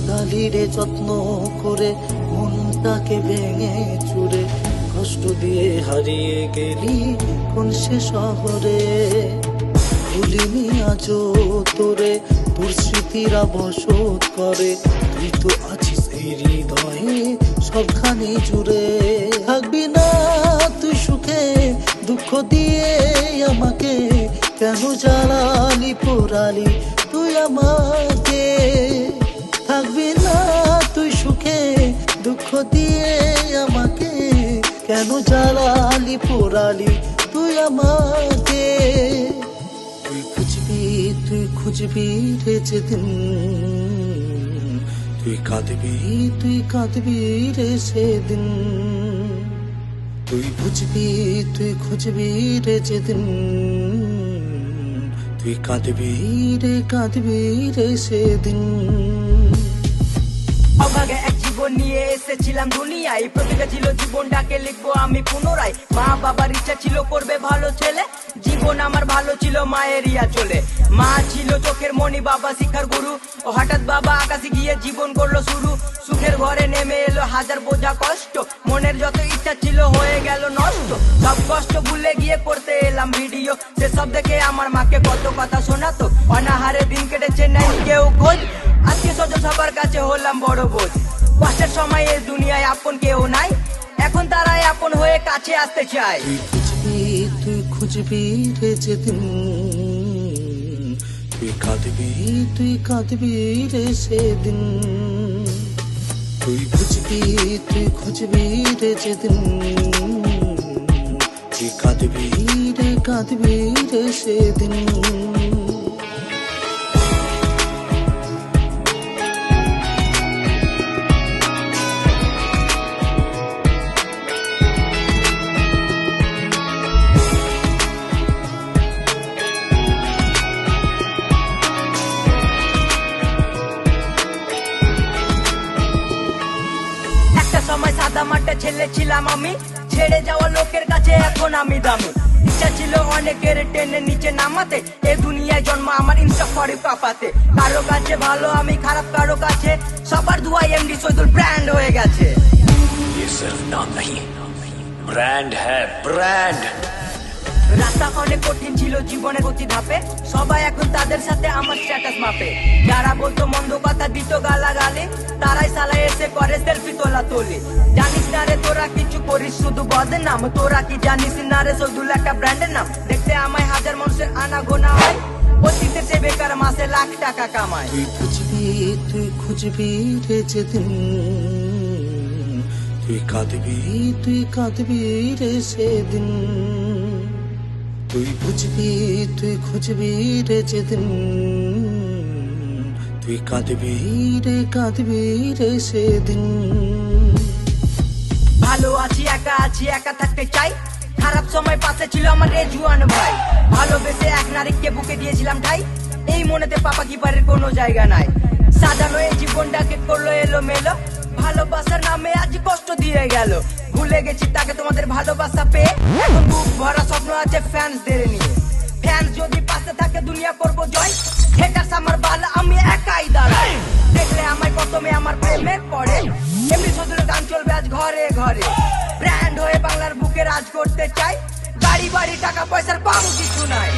গালিরে যত্ন করে মনটাকে ভেঙে চুরে কষ্ট দিয়ে হারিয়ে গেলি কোন সে শহরে। ভুলিনি আজও তোরে, তোর স্মৃতিরা বসত করে, তুই তো আছিস এই হৃদয়ে সবখানে জুড়ে। থাকবি না তুই সুখে, দুঃখ দিয়ে আমাকে কেন জ্বালালি পোড়ালি তুই আমাকে। থাকবি না তুই সুখে, দুঃখ দিয়ে আমাকে কেন জ্বালালি পোড়ালি তুই আমাকে। তুই খুঁজবি রে যেদিন, তুই কাঁদবি রে সেদিন। তুই খুঁজবি রে যেদিন, তুই কাঁদবি রে সেদিন। অভাগে এক জীবন নিয়ে এসেছিলাম দুনিয়ায়, প্রতিটা ছিল জীবনটাকে লিখবো আমি পুনরায়। মা বাবার ইচ্ছা ছিল করবে ভালো ছেলে, জীবন আমার ভালো ছিল মায়ের ইয়া চলে। মা ছিল চোখের মণি, বাবা শিক্ষার গুরু, ও হঠাৎ বাবা আকাশে গিয়ে জীবন করলো শুরু। সুখের ঘরে নেমে এলো হাজার বোঝা কষ্ট, মনের যত ইচ্ছা ছিল হয়ে গেল নষ্ট। সব কষ্ট ভুলে গিয়ে করতে এলাম ভিডিও, সেসব দেখে আমার মাকে কত কথা শোনাতো। অনাহারে দিন কেটেছে নাই কেউ খোঁজ, আজকে স্বজন সবার কাছে হলাম বড় বোঝ। কষ্টের সময় এই দুনিয়ায় আপন কেউ নাই, এখন তারাই আপন হয়ে কাছে আসতে চায়। তুই খুঁজবি রে যেদিন, তুই কাঁদবি রে সেদিন। তুই খুঁজবি রে যেদিন, তুই কাঁদবি রে সেদিন। সময় সাদা মাঠে ছেলে ছিলাম আমি, ছেড়ে যাওয়া লোকের কাছে এখন আমি দামি। ইচ্ছা ছিল অনেকের টেনে নিচে নামাতে, এ দুনিয়ায় জন্ম আমার ইনসাফ করে কাঁপাতে। কারো কাছে ভালো আমি খারাপ কারো কাছে, সবার দুয়াই এমডি শহীদুল ব্র্যান্ড হয়ে গেছে। ये सिर्फ नाम नहीं, ब्रांड है ब्रांड। রাস্তা অনেক কঠিন ছিল জীবনের গতি ধাপে, সবাই এখন তাদের সাথে আমার স্ট্যাটাস মাপে। যারা বলতো মন্দ কথা দিত গালাগালি, তারাই সালা এসে করে সেলফি তোলা তোলি। জানিস না রে তোরা কিছু করিস শুধু বদনাম, তোরা কি জানিস না রে শহীদুল একটা ব্র্যান্ডের নাম। দেখতে আমায় হাজার মানুষের আনা গোনা হয়, অতীতে সে বেকার মাসে লাখ টাকা কামায়। তুই খুঁজবি রে যেদিন, তুই কাঁদবি রে সেদিন। তুই খুঁজবি রে যেদিন, তুই কাঁদবি রে সেদিন। ভালো আছি একা থাকতে চাই, খারাপ সময় পাশে ছিল আমার এ জুয়ান ভাই। ভালোবেসে এক নারীকে বুকে দিয়েছিলাম ঠাই, এই মনেতে পাপা কিপারের কোনো জায়গা নাই। সাজানো এই জীবনটাকে করলো এলো মেলো, ভালোবাসার নামে আজ কষ্ট দিয়ে গেল। ভুলে গেছি তাকে তোমাদের ভালোবাসা পেয়ে, এখন বুক ভরা স্বপ্ন আছে ফ্যান্সদের নিয়ে। ফ্যান্স যদি পাশে থাকে দুনিয়া করবো জয়, হেটার্স আমার বালা আমি একাই দাঁড়াই। দেখলে আমায় প্রথমে আমার প্রেমে পড়ে, এমনি শহীদুল গান চলবে আজ ঘরে ঘরে। ব্র্যান্ড হয়ে বাংলার বুকে রাজ করতে চাই, বাড়ি বাড়ি টাকা পয়সার পাবো কিছু নাই।